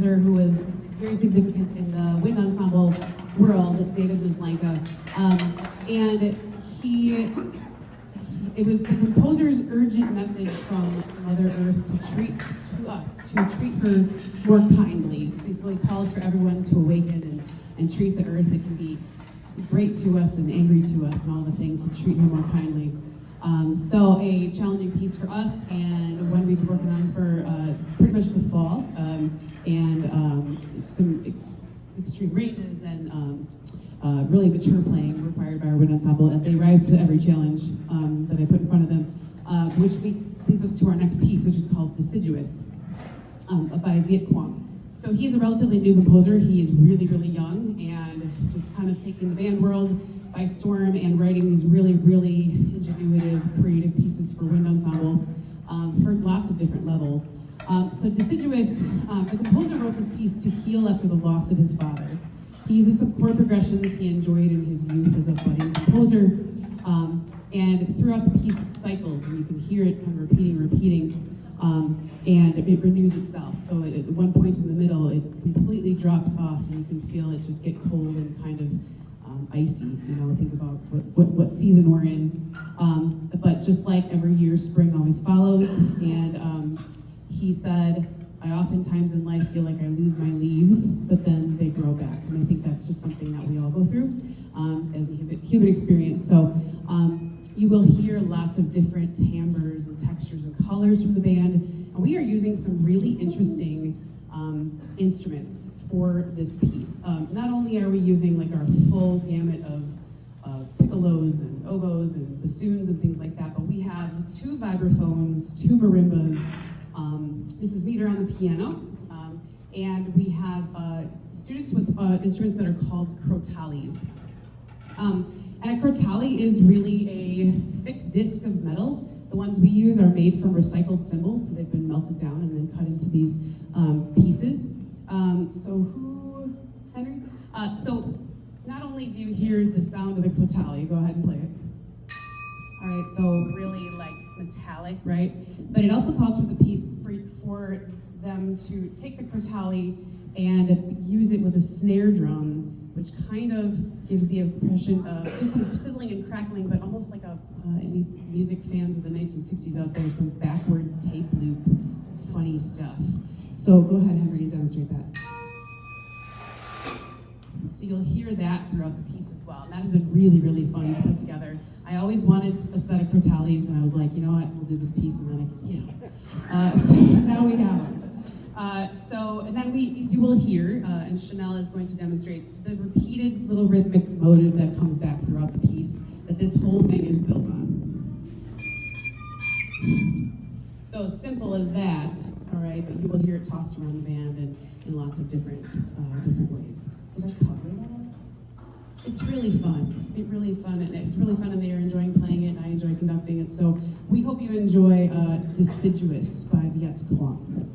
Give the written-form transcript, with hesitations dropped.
composer who was very significant in the wind ensemble world, David Maslanka. And it was the composer's urgent message from Mother Earth to treat her more kindly. Basically calls for everyone to awaken and treat the earth. It can be great to us and angry to us and all the things, to treat her more kindly. So a challenging piece for us, and one we've been working on for pretty much the fall, and some extreme ranges and really mature playing required by our wind ensemble, and they rise to every challenge that I put in front of them, which leads us to our next piece, which is called Deciduous, by Viet Quang. So he's a relatively new composer. He is really, really young, and just kind of taking the band world by storm and writing these really, really ingenuitive, creative pieces for wind ensemble for lots of different levels. So Deciduous, the composer wrote this piece to heal after the loss of his father. He uses some chord progressions he enjoyed in his youth as a budding composer, and throughout the piece it cycles, and you can hear it kind of repeating, and it renews itself. So at one point in the middle, it completely drops off, and you can feel it just get cold and kind of icy. You know, think about what season we're in. But just like every year, spring always follows, and he said, I oftentimes in life feel like I lose my leaves, but then they grow back. And I think that's just something that we all go through, and the human experience. So you will hear lots of different timbres and textures and colors from the band. And we are using some really interesting instruments for this piece. Not only are we using like our full gamut of piccolos and oboes and bassoons and things like that, but we have 2 vibraphones, 2 marimbas, Mrs. Meter on the piano, and we have students with instruments that are called crotales. And a crotale is really a thick disc of metal. The ones we use are made from recycled cymbals, so they've been melted down and then cut into these pieces. Henry? So not only do you hear the sound of the crotale, go ahead and play it. All right, so really like metallic, right? But it also calls for the piece for them to take the crotale and use it with a snare drum, which kind of gives the impression of just some sizzling and crackling, but almost like any music fans of the 1960s out there, some backward tape loop, funny stuff. So go ahead, Henry, and demonstrate that. So you'll hear that throughout the piece as well. And that has been really, really fun to put together. I always wanted a set of crotales, and I was like, you know what, we'll do this piece, and then so now we have them. And then you will hear, and Chanel is going to demonstrate the repeated little rhythmic motive that comes back throughout the piece that this whole thing is built on. So simple as that, all right, but you will hear it tossed around the band and in lots of different ways. Did I cover that? It's really fun. It's really fun, and they are enjoying playing it, and I enjoy conducting it. So we hope you enjoy Deciduous by Viet Quang.